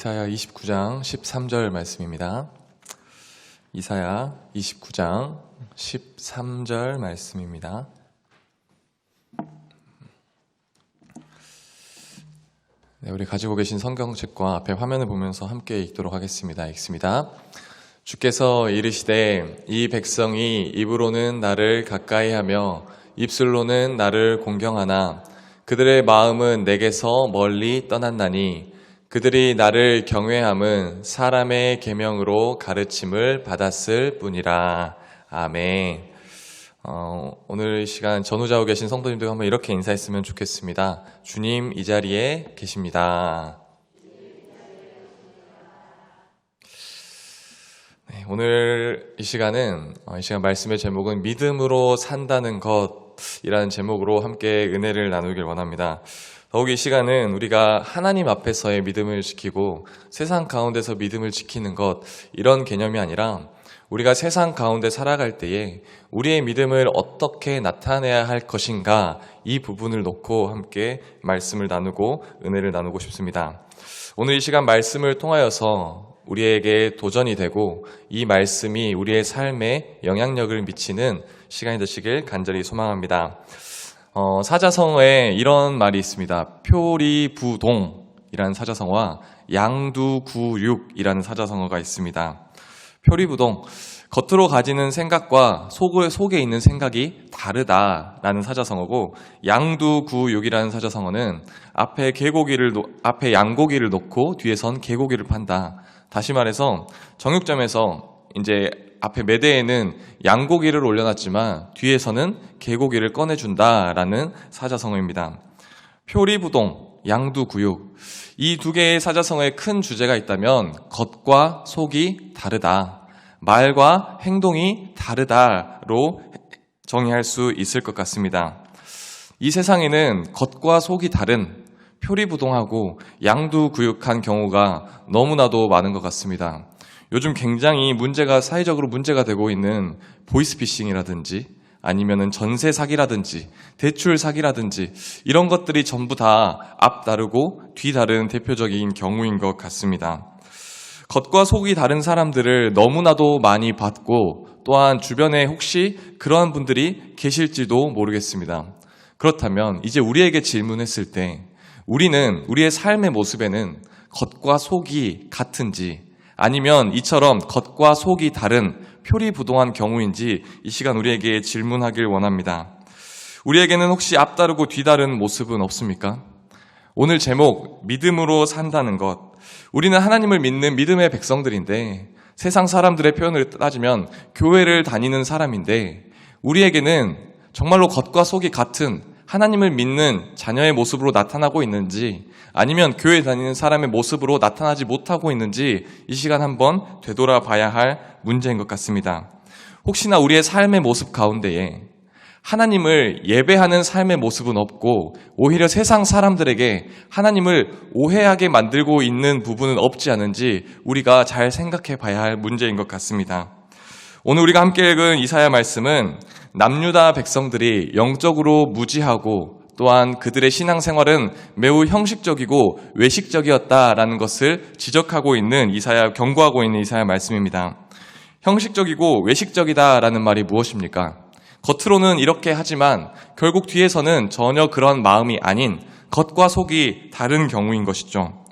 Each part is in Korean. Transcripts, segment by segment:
이사야 29장 13절 말씀입니다. 이사야 29장 13절 말씀입니다. 네, 우리 가지고 계신 성경책과 앞에 화면을 보면서 함께 읽도록 하겠습니다. 읽습니다. 주께서 이르시되 이 백성이 입으로는 나를 가까이하며 입술로는 나를 공경하나 그들의 마음은 내게서 멀리 떠났나니 그들이 나를 경외함은 사람의 계명으로 가르침을 받았을 뿐이라. 아멘. 오늘 이 시간 전후좌우 계신 성도님들 한번 이렇게 인사했으면 좋겠습니다. 주님 이 자리에 계십니다. 네, 오늘 이 시간 말씀의 제목은 믿음으로 산다는 것이라는 제목으로 함께 은혜를 나누길 원합니다. 더욱 이 시간은 우리가 하나님 앞에서의 믿음을 지키고 세상 가운데서 믿음을 지키는 것, 이런 개념이 아니라 우리가 세상 가운데 살아갈 때에 우리의 믿음을 어떻게 나타내야 할 것인가, 이 부분을 놓고 함께 말씀을 나누고 은혜를 나누고 싶습니다. 오늘 이 시간 말씀을 통하여서 우리에게 도전이 되고 이 말씀이 우리의 삶에 영향력을 미치는 시간이 되시길 간절히 소망합니다. 사자성어에 이런 말이 있습니다. 표리부동이라는 사자성어와 양두구육이라는 사자성어가 있습니다. 표리부동, 겉으로 가지는 생각과 속에 있는 생각이 다르다라는 사자성어고, 양두구육이라는 사자성어는 앞에 양고기를 놓고 뒤에선 개고기를 판다. 다시 말해서 정육점에서 이제 앞에 매대에는 양고기를 올려놨지만 뒤에서는 개고기를 꺼내준다라는 사자성어입니다. 표리부동, 양두구육, 이 두 개의 사자성어에 큰 주제가 있다면 겉과 속이 다르다, 말과 행동이 다르다로 정의할 수 있을 것 같습니다. 이 세상에는 겉과 속이 다른 표리부동하고 양두구육한 경우가 너무나도 많은 것 같습니다. 요즘 굉장히 사회적으로 문제가 되고 있는 보이스피싱이라든지 아니면은 전세 사기라든지 대출 사기라든지 이런 것들이 전부 다 앞다르고 뒤다른 대표적인 경우인 것 같습니다. 겉과 속이 다른 사람들을 너무나도 많이 봤고, 또한 주변에 혹시 그러한 분들이 계실지도 모르겠습니다. 그렇다면 이제 우리에게 질문했을 때 우리의 삶의 모습에는 겉과 속이 같은지, 아니면 이처럼 겉과 속이 다른 표리부동한 경우인지 이 시간 우리에게 질문하길 원합니다. 우리에게는 혹시 앞다르고 뒤다른 모습은 없습니까? 오늘 제목, 믿음으로 산다는 것. 우리는 하나님을 믿는 믿음의 백성들인데, 세상 사람들의 표현을 따지면 교회를 다니는 사람인데, 우리에게는 정말로 겉과 속이 같은 하나님을 믿는 자녀의 모습으로 나타나고 있는지, 아니면 교회 다니는 사람의 모습으로 나타나지 못하고 있는지 이 시간 한번 되돌아봐야 할 문제인 것 같습니다. 혹시나 우리의 삶의 모습 가운데에 하나님을 예배하는 삶의 모습은 없고, 오히려 세상 사람들에게 하나님을 오해하게 만들고 있는 부분은 없지 않은지 우리가 잘 생각해 봐야 할 문제인 것 같습니다. 오늘 우리가 함께 읽은 이사야 말씀은 남유다 백성들이 영적으로 무지하고, 또한 그들의 신앙생활은 매우 형식적이고 외식적이었다라는 것을 지적하고 있는 경고하고 있는 이사야 말씀입니다. 형식적이고 외식적이다라는 말이 무엇입니까? 겉으로는 이렇게 하지만 결국 뒤에서는 전혀 그런 마음이 아닌 겉과 속이 다른 경우인 것이죠.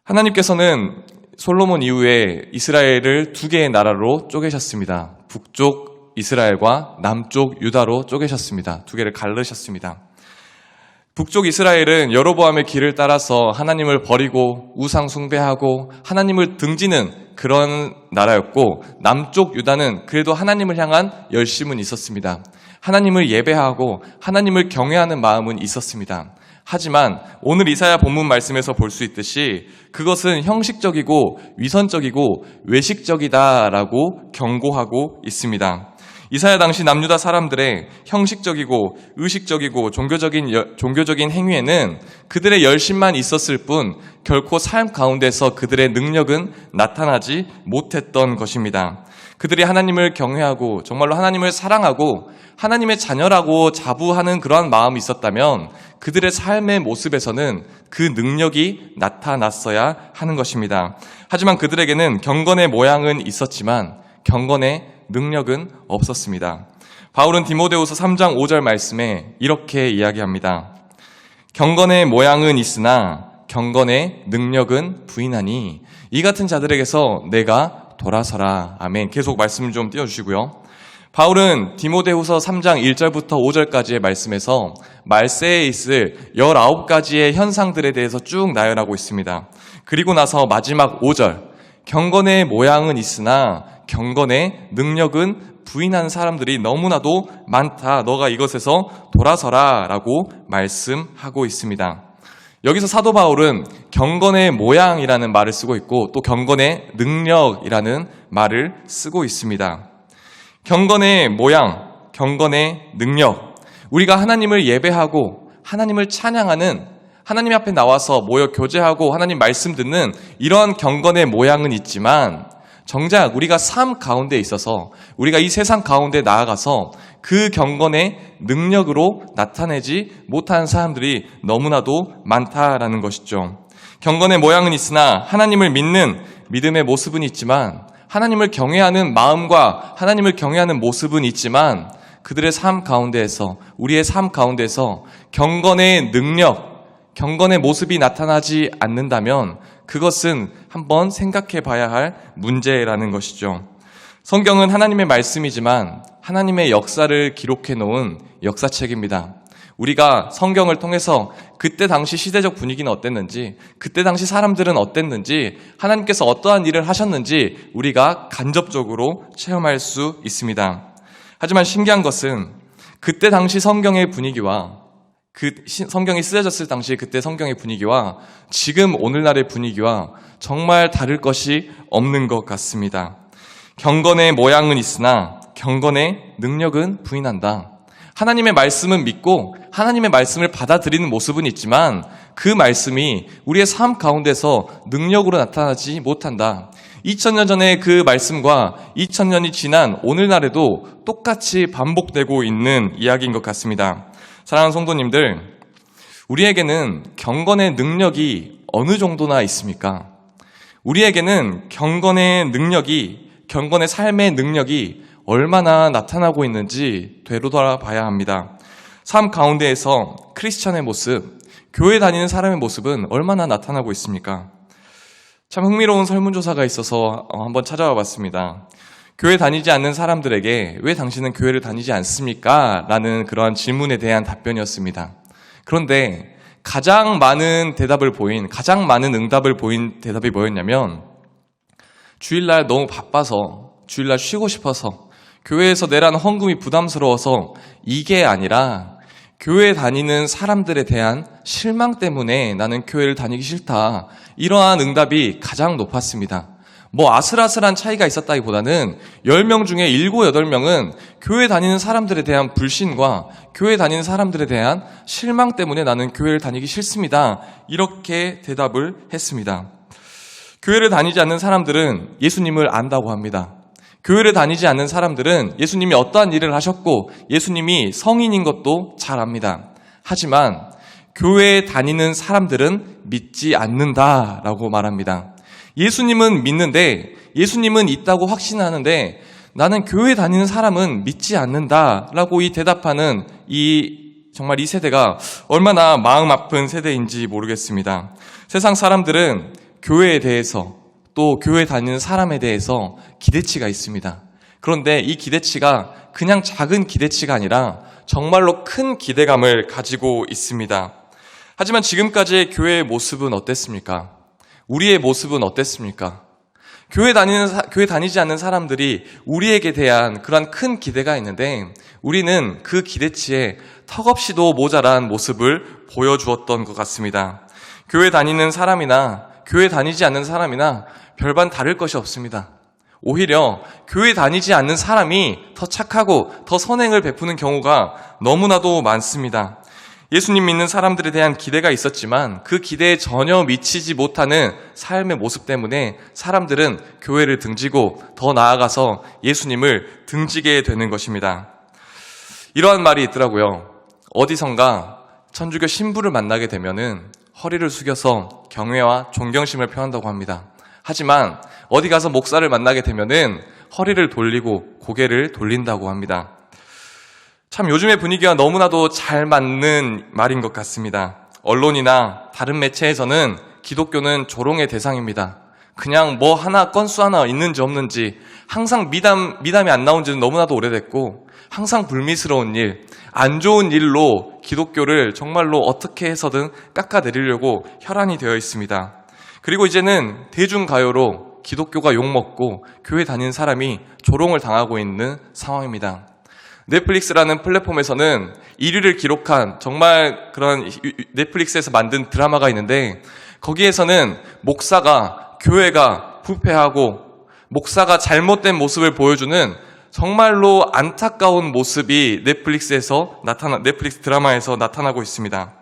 하나님께서는 솔로몬 이후에 이스라엘을 두 개의 나라로 쪼개셨습니다. 북쪽 이스라엘과 남쪽 유다로 쪼개셨습니다. 두 개를 갈르셨습니다. 북쪽 이스라엘은 여로보암의 길을 따라서 하나님을 버리고 우상 숭배하고 하나님을 등지는 그런 나라였고, 남쪽 유다는 그래도 하나님을 향한 열심은 있었습니다. 하나님을 예배하고 하나님을 경외하는 마음은 있었습니다. 하지만 오늘 이사야 본문 말씀에서 볼 수 있듯이 그것은 형식적이고 위선적이고 외식적이다라고 경고하고 있습니다. 이사야 당시 남유다 사람들의 형식적이고 의식적이고 종교적인 행위에는 그들의 열심만 있었을 뿐 결코 삶 가운데서 그들의 능력은 나타나지 못했던 것입니다. 그들이 하나님을 경외하고 정말로 하나님을 사랑하고 하나님의 자녀라고 자부하는 그러한 마음이 있었다면 그들의 삶의 모습에서는 그 능력이 나타났어야 하는 것입니다. 하지만 그들에게는 경건의 모양은 있었지만 경건의 능력은 없었습니다. 바울은 디모데후서 3장 5절 말씀에 이렇게 이야기합니다. 경건의 모양은 있으나 경건의 능력은 부인하니 이 같은 자들에게서 내가 돌아서라. 아멘. 계속 말씀 좀 띄워주시고요. 바울은 디모데후서 3장 1절부터 5절까지의 말씀에서 말세에 있을 19가지의 현상들에 대해서 쭉 나열하고 있습니다. 그리고 나서 마지막 5절, 경건의 모양은 있으나 경건의 능력은 부인하는 사람들이 너무나도 많다. 너가 이것에서 돌아서라 라고 말씀하고 있습니다. 여기서 사도 바울은 경건의 모양이라는 말을 쓰고 있고 또 경건의 능력이라는 말을 쓰고 있습니다. 경건의 모양, 경건의 능력. 우리가 하나님을 예배하고 하나님을 찬양하는, 하나님 앞에 나와서 모여 교제하고 하나님 말씀 듣는 이러한 경건의 모양은 있지만 정작 우리가 삶 가운데 있어서 우리가 이 세상 가운데 나아가서 그 경건의 능력으로 나타내지 못하는 사람들이 너무나도 많다라는 것이죠. 경건의 모양은 있으나 하나님을 믿는 믿음의 모습은 있지만 하나님을 경외하는 마음과 하나님을 경외하는 모습은 있지만 그들의 삶 가운데에서 우리의 삶 가운데서 경건의 능력, 경건의 모습이 나타나지 않는다면 그것은 한번 생각해 봐야 할 문제라는 것이죠. 성경은 하나님의 말씀이지만 하나님의 역사를 기록해 놓은 역사책입니다. 우리가 성경을 통해서 그때 당시 시대적 분위기는 어땠는지, 그때 당시 사람들은 어땠는지, 하나님께서 어떠한 일을 하셨는지 우리가 간접적으로 체험할 수 있습니다. 하지만 신기한 것은 그때 당시 성경의 분위기와 성경이 쓰여졌을 당시 그때 성경의 분위기와 지금 오늘날의 분위기와 정말 다를 것이 없는 것 같습니다. 경건의 모양은 있으나 경건의 능력은 부인한다. 하나님의 말씀은 믿고 하나님의 말씀을 받아들이는 모습은 있지만 그 말씀이 우리의 삶 가운데서 능력으로 나타나지 못한다. 2000년 전의 그 말씀과 2000년이 지난 오늘날에도 똑같이 반복되고 있는 이야기인 것 같습니다. 사랑하는 성도님들, 우리에게는 경건의 능력이 어느 정도나 있습니까? 우리에게는 경건의 능력이, 경건의 삶의 능력이 얼마나 나타나고 있는지 되돌아봐야 합니다. 삶 가운데에서 크리스천의 모습, 교회 다니는 사람의 모습은 얼마나 나타나고 있습니까? 참 흥미로운 설문조사가 있어서 한번 찾아와 봤습니다. 교회 다니지 않는 사람들에게 왜 당신은 교회를 다니지 않습니까? 라는 그러한 질문에 대한 답변이었습니다. 그런데 가장 많은 응답을 보인 대답이 뭐였냐면 주일날 너무 바빠서, 주일날 쉬고 싶어서, 교회에서 내라는 헌금이 부담스러워서 이게 아니라 교회 다니는 사람들에 대한 실망 때문에 나는 교회를 다니기 싫다. 이러한 응답이 가장 높았습니다. 아슬아슬한 차이가 있었다기보다는 10명 중에 7, 8명은 교회 다니는 사람들에 대한 불신과 교회 다니는 사람들에 대한 실망 때문에 나는 교회를 다니기 싫습니다. 이렇게 대답을 했습니다. 교회를 다니지 않는 사람들은 예수님을 안다고 합니다. 교회를 다니지 않는 사람들은 예수님이 어떠한 일을 하셨고 예수님이 성인인 것도 잘 압니다. 하지만 교회에 다니는 사람들은 믿지 않는다라고 말합니다. 예수님은 믿는데, 예수님은 있다고 확신하는데 나는 교회 다니는 사람은 믿지 않는다라고 대답하는 정말 이 세대가 얼마나 마음 아픈 세대인지 모르겠습니다. 세상 사람들은 교회에 대해서 또 교회 다니는 사람에 대해서 기대치가 있습니다. 그런데 이 기대치가 그냥 작은 기대치가 아니라 정말로 큰 기대감을 가지고 있습니다. 하지만 지금까지의 교회의 모습은 어땠습니까? 우리의 모습은 어땠습니까? 교회 다니지 않는 사람들이 우리에게 대한 그런 큰 기대가 있는데 우리는 그 기대치에 턱없이도 모자란 모습을 보여주었던 것 같습니다. 교회 다니는 사람이나 교회 다니지 않는 사람이나 별반 다를 것이 없습니다. 오히려 교회 다니지 않는 사람이 더 착하고 더 선행을 베푸는 경우가 너무나도 많습니다. 예수님 믿는 사람들에 대한 기대가 있었지만 그 기대에 전혀 미치지 못하는 삶의 모습 때문에 사람들은 교회를 등지고 더 나아가서 예수님을 등지게 되는 것입니다. 이러한 말이 있더라고요. 어디선가 천주교 신부를 만나게 되면은 허리를 숙여서 경외와 존경심을 표한다고 합니다. 하지만 어디 가서 목사를 만나게 되면은 허리를 돌리고 고개를 돌린다고 합니다. 참 요즘의 분위기와 너무나도 잘 맞는 말인 것 같습니다. 언론이나 다른 매체에서는 기독교는 조롱의 대상입니다. 그냥 뭐 하나 건수 하나 있는지 없는지 항상 미담이 안 나온 지는 너무나도 오래됐고 항상 불미스러운 일, 안 좋은 일로 기독교를 정말로 어떻게 해서든 깎아내리려고 혈안이 되어 있습니다. 그리고 이제는 대중가요로 기독교가 욕먹고 교회 다니는 사람이 조롱을 당하고 있는 상황입니다. 넷플릭스라는 플랫폼에서는 1위를 기록한 정말 그런 넷플릭스에서 만든 드라마가 있는데 거기에서는 목사가 교회가 부패하고 목사가 잘못된 모습을 보여주는 정말로 안타까운 모습이 넷플릭스 드라마에서 나타나고 있습니다.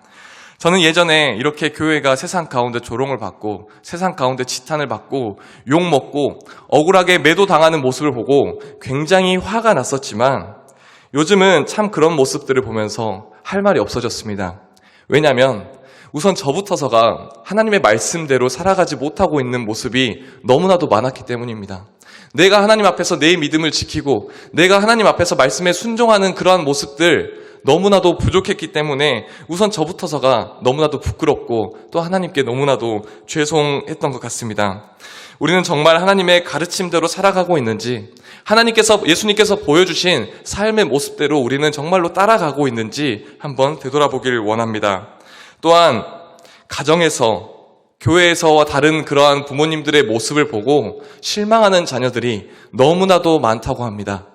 저는 예전에 이렇게 교회가 세상 가운데 조롱을 받고 세상 가운데 지탄을 받고 욕먹고 억울하게 매도당하는 모습을 보고 굉장히 화가 났었지만 요즘은 참 그런 모습들을 보면서 할 말이 없어졌습니다. 왜냐하면 우선 저부터서가 하나님의 말씀대로 살아가지 못하고 있는 모습이 너무나도 많았기 때문입니다. 내가 하나님 앞에서 내 믿음을 지키고 내가 하나님 앞에서 말씀에 순종하는 그러한 모습들 너무나도 부족했기 때문에 우선 저부터서가 너무나도 부끄럽고 또 하나님께 너무나도 죄송했던 것 같습니다. 우리는 정말 하나님의 가르침대로 살아가고 있는지 예수님께서 보여주신 삶의 모습대로 우리는 정말로 따라가고 있는지 한번 되돌아보길 원합니다. 또한 가정에서 교회에서와 다른 그러한 부모님들의 모습을 보고 실망하는 자녀들이 너무나도 많다고 합니다.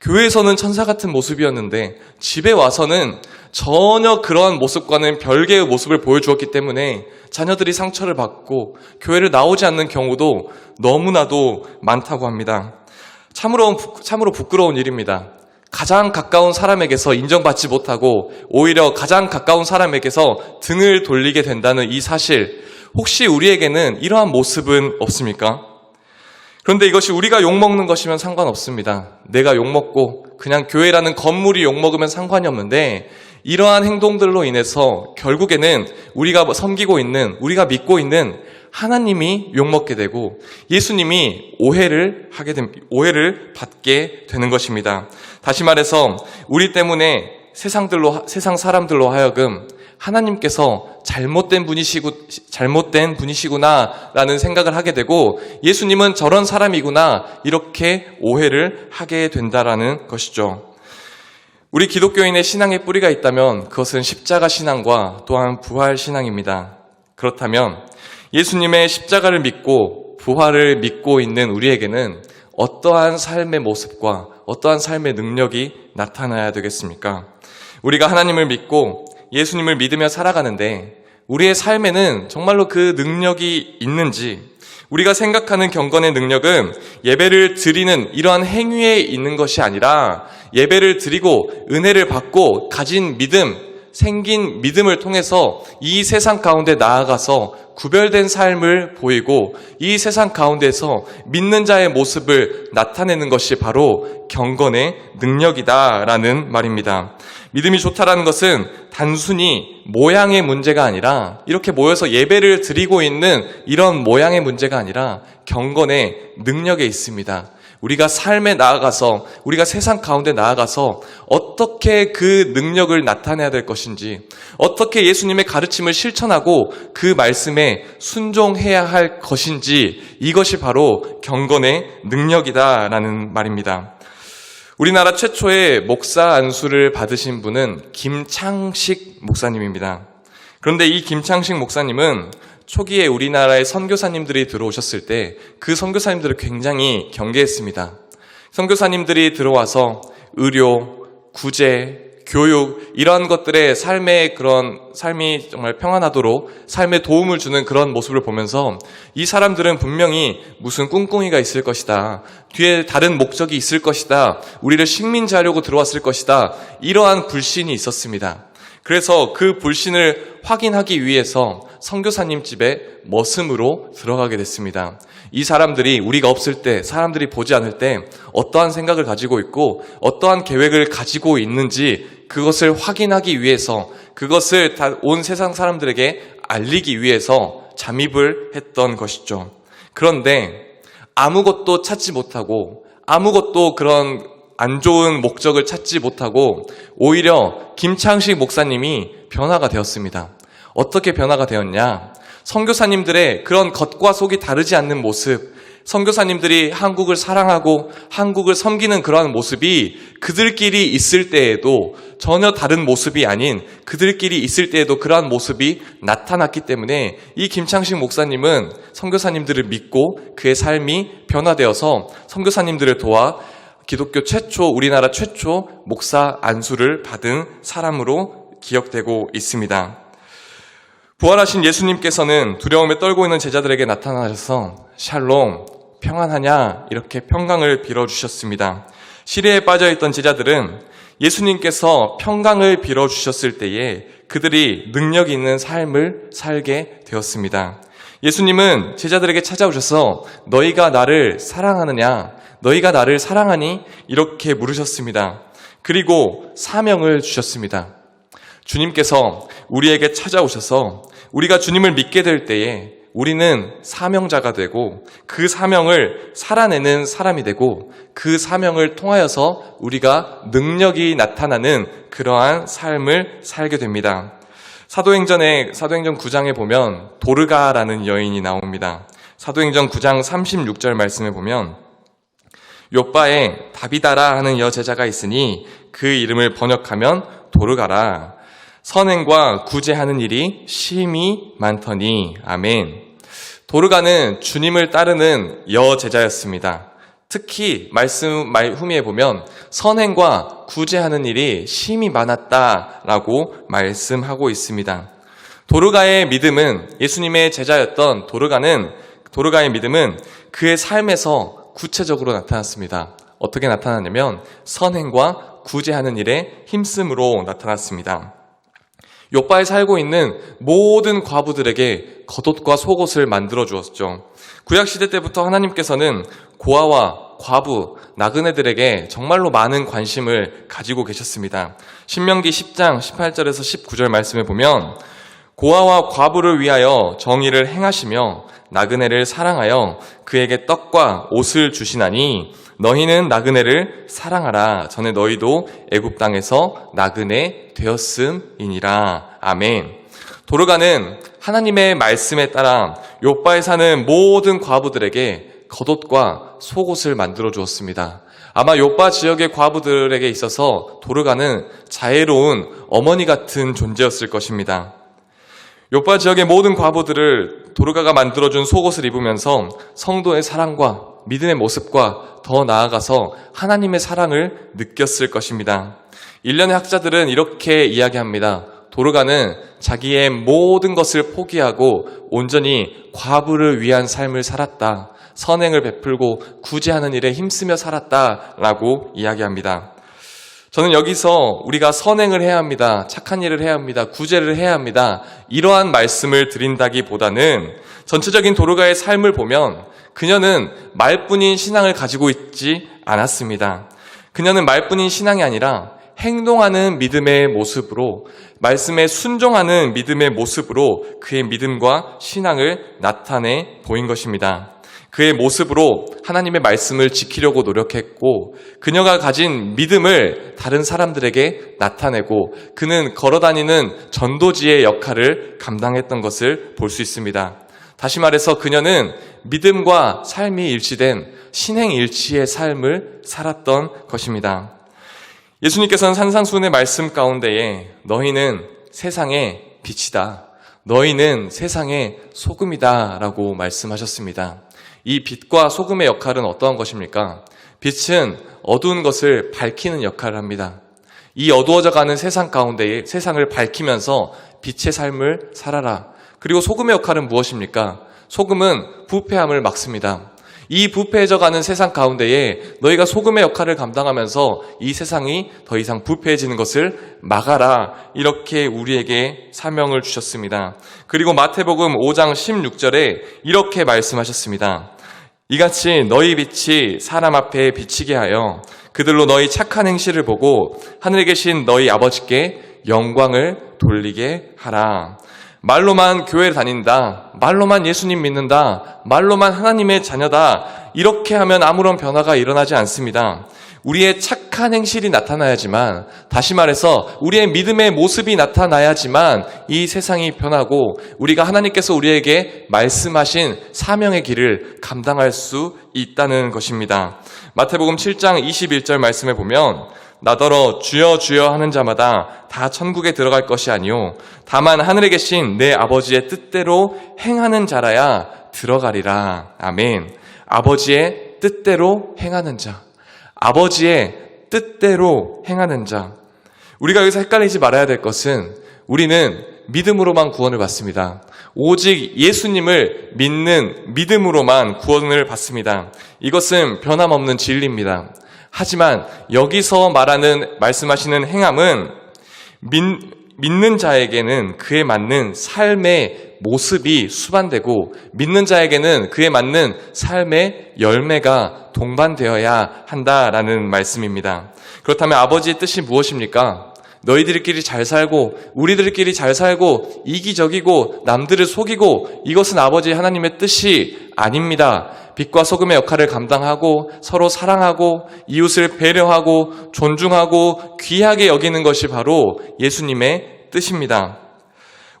교회에서는 천사 같은 모습이었는데 집에 와서는 전혀 그러한 모습과는 별개의 모습을 보여주었기 때문에 자녀들이 상처를 받고 교회를 나오지 않는 경우도 너무나도 많다고 합니다. 참으로 부끄러운 일입니다. 가장 가까운 사람에게서 인정받지 못하고 오히려 가장 가까운 사람에게서 등을 돌리게 된다는 이 사실, 혹시 우리에게는 이러한 모습은 없습니까? 그런데 이것이 우리가 욕먹는 것이면 상관없습니다. 내가 욕먹고 그냥 교회라는 건물이 욕먹으면 상관이 없는데 이러한 행동들로 인해서 결국에는 우리가 섬기고 있는, 우리가 믿고 있는 하나님이 욕먹게 되고 예수님이 오해를 받게 되는 것입니다. 다시 말해서 우리 때문에 세상 사람들로 하여금 하나님께서 잘못된 분이시구나라는 생각을 하게 되고 예수님은 저런 사람이구나 이렇게 오해를 하게 된다라는 것이죠. 우리 기독교인의 신앙의 뿌리가 있다면 그것은 십자가 신앙과 또한 부활 신앙입니다. 그렇다면 예수님의 십자가를 믿고 부활을 믿고 있는 우리에게는 어떠한 삶의 모습과 어떠한 삶의 능력이 나타나야 되겠습니까? 우리가 하나님을 믿고 예수님을 믿으며 살아가는데 우리의 삶에는 정말로 그 능력이 있는지, 우리가 생각하는 경건의 능력은 예배를 드리는 이러한 행위에 있는 것이 아니라 예배를 드리고 은혜를 받고 생긴 믿음을 통해서 이 세상 가운데 나아가서 구별된 삶을 보이고 이 세상 가운데서 믿는 자의 모습을 나타내는 것이 바로 경건의 능력이다라는 말입니다. 믿음이 좋다라는 것은 단순히 모양의 문제가 아니라 이렇게 모여서 예배를 드리고 있는 이런 모양의 문제가 아니라 경건의 능력에 있습니다. 우리가 삶에 나아가서 우리가 세상 가운데 나아가서 어떻게 그 능력을 나타내야 될 것인지, 어떻게 예수님의 가르침을 실천하고 그 말씀에 순종해야 할 것인지, 이것이 바로 경건의 능력이다라는 말입니다. 우리나라 최초의 목사 안수를 받으신 분은 김창식 목사님입니다. 그런데 이 김창식 목사님은 초기에 우리나라의 선교사님들이 들어오셨을 때 그 선교사님들을 굉장히 경계했습니다. 선교사님들이 들어와서 의료, 구제, 교육 이러한 것들의 삶이 정말 평안하도록 삶에 도움을 주는 그런 모습을 보면서 이 사람들은 분명히 무슨 꿍꿍이가 있을 것이다. 뒤에 다른 목적이 있을 것이다. 우리를 식민지하려고 들어왔을 것이다. 이러한 불신이 있었습니다. 그래서 그 불신을 확인하기 위해서 선교사님 집에 머슴으로 들어가게 됐습니다. 이 사람들이 우리가 없을 때, 사람들이 보지 않을 때 어떠한 생각을 가지고 있고 어떠한 계획을 가지고 있는지 그것을 확인하기 위해서, 그것을 온 세상 사람들에게 알리기 위해서 잠입을 했던 것이죠. 그런데 아무것도 찾지 못하고, 아무것도 그런 안 좋은 목적을 찾지 못하고 오히려 김창식 목사님이 변화가 되었습니다. 어떻게 변화가 되었냐? 선교사님들의 그런 겉과 속이 다르지 않는 모습, 선교사님들이 한국을 사랑하고 한국을 섬기는 그러한 모습이 그들끼리 있을 때에도 전혀 다른 모습이 아닌, 그들끼리 있을 때에도 그러한 모습이 나타났기 때문에 이 김창식 목사님은 선교사님들을 믿고 그의 삶이 변화되어서 선교사님들을 도와 기독교 최초, 우리나라 최초 목사 안수를 받은 사람으로 기억되고 있습니다. 부활하신 예수님께서는 두려움에 떨고 있는 제자들에게 나타나셔서 샬롬, 평안하냐 이렇게 평강을 빌어주셨습니다. 시리에 빠져있던 제자들은 예수님께서 평강을 빌어주셨을 때에 그들이 능력 있는 삶을 살게 되었습니다. 예수님은 제자들에게 찾아오셔서 너희가 나를 사랑하느냐, 너희가 나를 사랑하니? 이렇게 물으셨습니다. 그리고 사명을 주셨습니다. 주님께서 우리에게 찾아오셔서 우리가 주님을 믿게 될 때에 우리는 사명자가 되고 그 사명을 살아내는 사람이 되고 그 사명을 통하여서 우리가 능력이 나타나는 그러한 삶을 살게 됩니다. 사도행전 9장에 보면 도르가라는 여인이 나옵니다. 사도행전 9장 36절 말씀에 보면 요바에 다비다라 하는 여제자가 있으니 그 이름을 번역하면 도르가라. 선행과 구제하는 일이 심히 많더니. 아멘. 도르가는 주님을 따르는 여제자였습니다. 특히 말씀 후미에 보면 선행과 구제하는 일이 심히 많았다라고 말씀하고 있습니다. 도르가의 믿음은, 예수님의 제자였던 도르가의 믿음은 그의 삶에서 구체적으로 나타났습니다. 어떻게 나타났냐면 선행과 구제하는 일에 힘씀으로 나타났습니다. 요바에 살고 있는 모든 과부들에게 겉옷과 속옷을 만들어 주었죠. 구약시대 때부터 하나님께서는 고아와 과부, 나그네들에게 정말로 많은 관심을 가지고 계셨습니다. 신명기 10장 18절에서 19절 말씀에 보면 고아와 과부를 위하여 정의를 행하시며 나그네를 사랑하여 그에게 떡과 옷을 주시나니 너희는 나그네를 사랑하라. 전에 너희도 애굽 땅에서 나그네 되었음이니라. 아멘. 도르가는 하나님의 말씀에 따라 요바에 사는 모든 과부들에게 겉옷과 속옷을 만들어 주었습니다. 아마 요바 지역의 과부들에게 있어서 도르가는 자애로운 어머니 같은 존재였을 것입니다. 요바 지역의 모든 과부들을 도르가가 만들어준 속옷을 입으면서 성도의 사랑과 믿음의 모습과 더 나아가서 하나님의 사랑을 느꼈을 것입니다. 일련의 학자들은 이렇게 이야기합니다. 도르가는 자기의 모든 것을 포기하고 온전히 과부를 위한 삶을 살았다. 선행을 베풀고 구제하는 일에 힘쓰며 살았다라고 이야기합니다. 저는 여기서 우리가 선행을 해야 합니다. 착한 일을 해야 합니다. 구제를 해야 합니다. 이러한 말씀을 드린다기보다는 전체적인 도르가의 삶을 보면 그녀는 말뿐인 신앙을 가지고 있지 않았습니다. 그녀는 말뿐인 신앙이 아니라 행동하는 믿음의 모습으로, 말씀에 순종하는 믿음의 모습으로 그의 믿음과 신앙을 나타내 보인 것입니다. 그의 모습으로 하나님의 말씀을 지키려고 노력했고 그녀가 가진 믿음을 다른 사람들에게 나타내고 그는 걸어다니는 전도지의 역할을 감당했던 것을 볼 수 있습니다. 다시 말해서 그녀는 믿음과 삶이 일치된 신행일치의 삶을 살았던 것입니다. 예수님께서는 산상수훈의 말씀 가운데에 너희는 세상의 빛이다. 너희는 세상의 소금이다 라고 말씀하셨습니다. 이 빛과 소금의 역할은 어떠한 것입니까? 빛은 어두운 것을 밝히는 역할을 합니다. 이 어두워져가는 세상 가운데에 세상을 밝히면서 빛의 삶을 살아라. 그리고 소금의 역할은 무엇입니까? 소금은 부패함을 막습니다. 이 부패해져가는 세상 가운데에 너희가 소금의 역할을 감당하면서 이 세상이 더 이상 부패해지는 것을 막아라. 이렇게 우리에게 사명을 주셨습니다. 그리고 마태복음 5장 16절에 이렇게 말씀하셨습니다. 이같이 너희 빛이 사람 앞에 비치게 하여 그들로 너희 착한 행실을 보고 하늘에 계신 너희 아버지께 영광을 돌리게 하라. 말로만 교회를 다닌다, 말로만 예수님 믿는다, 말로만 하나님의 자녀다, 이렇게 하면 아무런 변화가 일어나지 않습니다. 우리의 착한 행실이 나타나야지만, 다시 말해서 우리의 믿음의 모습이 나타나야지만 이 세상이 변하고 우리가 하나님께서 우리에게 말씀하신 사명의 길을 감당할 수 있다는 것입니다. 마태복음 7장 21절 말씀에 보면 나더러 주여 주여 하는 자마다 다 천국에 들어갈 것이 아니요 다만 하늘에 계신 내 아버지의 뜻대로 행하는 자라야 들어가리라. 아멘. 아버지의 뜻대로 행하는 자, 아버지의 뜻대로 행하는 자. 우리가 여기서 헷갈리지 말아야 될 것은 우리는 믿음으로만 구원을 받습니다. 오직 예수님을 믿는 믿음으로만 구원을 받습니다. 이것은 변함없는 진리입니다. 하지만 여기서 말씀하시는 행함은 믿는 자에게는 그에 맞는 삶의 모습이 수반되고 믿는 자에게는 그에 맞는 삶의 열매가 동반되어야 한다라는 말씀입니다. 그렇다면 아버지의 뜻이 무엇입니까? 너희들끼리 잘 살고 우리들끼리 잘 살고 이기적이고 남들을 속이고 이것은 아버지 하나님의 뜻이 아닙니다. 빛과 소금의 역할을 감당하고 서로 사랑하고 이웃을 배려하고 존중하고 귀하게 여기는 것이 바로 예수님의 뜻입니다.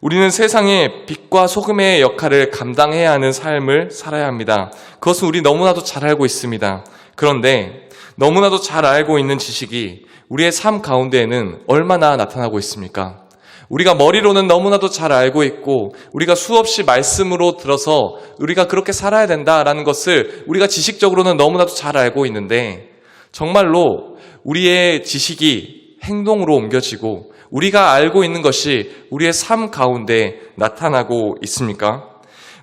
우리는 세상에 빛과 소금의 역할을 감당해야 하는 삶을 살아야 합니다. 그것은 우리 너무나도 잘 알고 있습니다. 그런데 너무나도 잘 알고 있는 지식이 우리의 삶 가운데에는 얼마나 나타나고 있습니까? 우리가 머리로는 너무나도 잘 알고 있고 우리가 수없이 말씀으로 들어서 우리가 그렇게 살아야 된다라는 것을 우리가 지식적으로는 너무나도 잘 알고 있는데 정말로 우리의 지식이 행동으로 옮겨지고 우리가 알고 있는 것이 우리의 삶 가운데 나타나고 있습니까?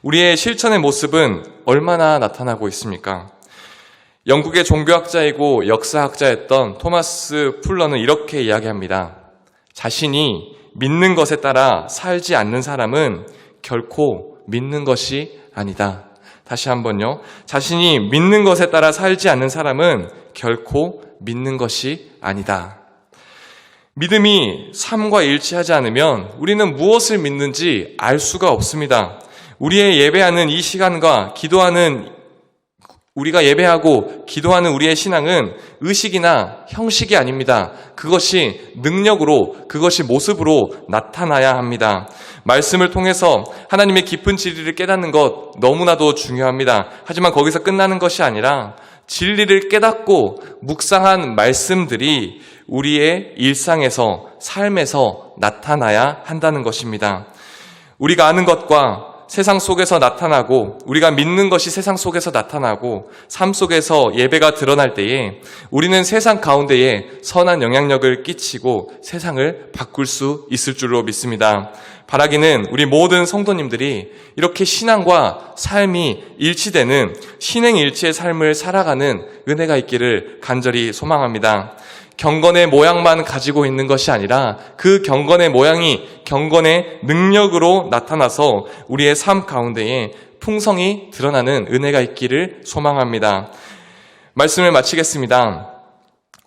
우리의 실천의 모습은 얼마나 나타나고 있습니까? 영국의 종교학자이고 역사학자였던 토마스 풀러는 이렇게 이야기합니다. 자신이 믿는 것에 따라 살지 않는 사람은 결코 믿는 것이 아니다. 다시 한번요. 자신이 믿는 것에 따라 살지 않는 사람은 결코 믿는 것이 아니다. 믿음이 삶과 일치하지 않으면 우리는 무엇을 믿는지 알 수가 없습니다. 우리의 예배하는 이 시간과 우리가 예배하고 기도하는 우리의 신앙은 의식이나 형식이 아닙니다. 그것이 능력으로, 그것이 모습으로 나타나야 합니다. 말씀을 통해서 하나님의 깊은 진리를 깨닫는 것 너무나도 중요합니다. 하지만 거기서 끝나는 것이 아니라 진리를 깨닫고 묵상한 말씀들이 우리의 일상에서, 삶에서 나타나야 한다는 것입니다. 우리가 아는 것과 세상 속에서 나타나고 우리가 믿는 것이 세상 속에서 나타나고 삶 속에서 예배가 드러날 때에 우리는 세상 가운데에 선한 영향력을 끼치고 세상을 바꿀 수 있을 줄로 믿습니다. 바라기는 우리 모든 성도님들이 이렇게 신앙과 삶이 일치되는 신행일치의 삶을 살아가는 은혜가 있기를 간절히 소망합니다. 경건의 모양만 가지고 있는 것이 아니라 그 경건의 모양이 경건의 능력으로 나타나서 우리의 삶 가운데에 풍성이 드러나는 은혜가 있기를 소망합니다. 말씀을 마치겠습니다.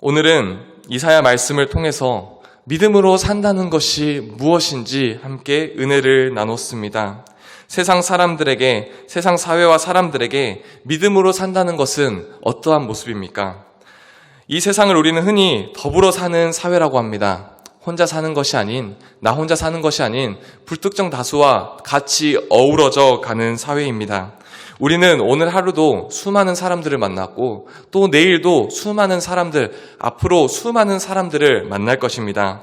오늘은 이사야 말씀을 통해서 믿음으로 산다는 것이 무엇인지 함께 은혜를 나눴습니다. 세상 사람들에게, 세상 사회와 사람들에게 믿음으로 산다는 것은 어떠한 모습입니까? 이 세상을 우리는 흔히 더불어 사는 사회라고 합니다. 혼자 사는 것이 아닌, 나 혼자 사는 것이 아닌 불특정 다수와 같이 어우러져 가는 사회입니다. 우리는 오늘 하루도 수많은 사람들을 만났고 또 내일도 수많은 사람들, 앞으로 수많은 사람들을 만날 것입니다.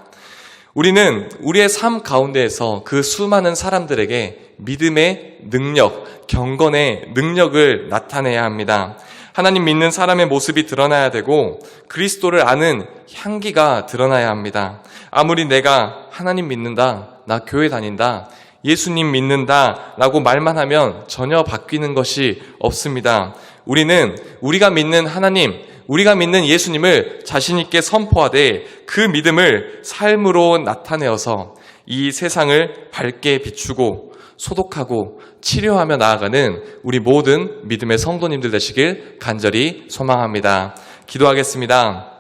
우리는 우리의 삶 가운데에서 그 수많은 사람들에게 믿음의 능력, 경건의 능력을 나타내야 합니다. 하나님 믿는 사람의 모습이 드러나야 되고 그리스도를 아는 향기가 드러나야 합니다. 아무리 내가 하나님 믿는다, 나 교회 다닌다, 예수님 믿는다 라고 말만 하면 전혀 바뀌는 것이 없습니다. 우리는 우리가 믿는 하나님, 우리가 믿는 예수님을 자신 있게 선포하되 그 믿음을 삶으로 나타내어서 이 세상을 밝게 비추고 소독하고 치료하며 나아가는 우리 모든 믿음의 성도님들 되시길 간절히 소망합니다. 기도하겠습니다.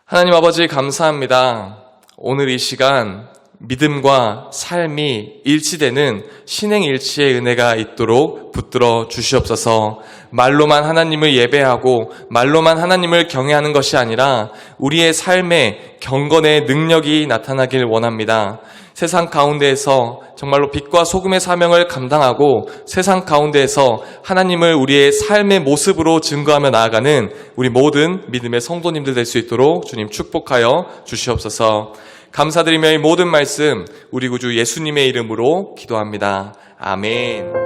하나님 아버지 감사합니다. 오늘 이 시간 믿음과 삶이 일치되는 신행일치의 은혜가 있도록 붙들어 주시옵소서. 말로만 하나님을 예배하고 말로만 하나님을 경외하는 것이 아니라 우리의 삶에 경건의 능력이 나타나길 원합니다. 세상 가운데에서 정말로 빛과 소금의 사명을 감당하고 세상 가운데에서 하나님을 우리의 삶의 모습으로 증거하며 나아가는 우리 모든 믿음의 성도님들 될 수 있도록 주님 축복하여 주시옵소서. 감사드리며 이 모든 말씀 우리 구주 예수님의 이름으로 기도합니다. 아멘.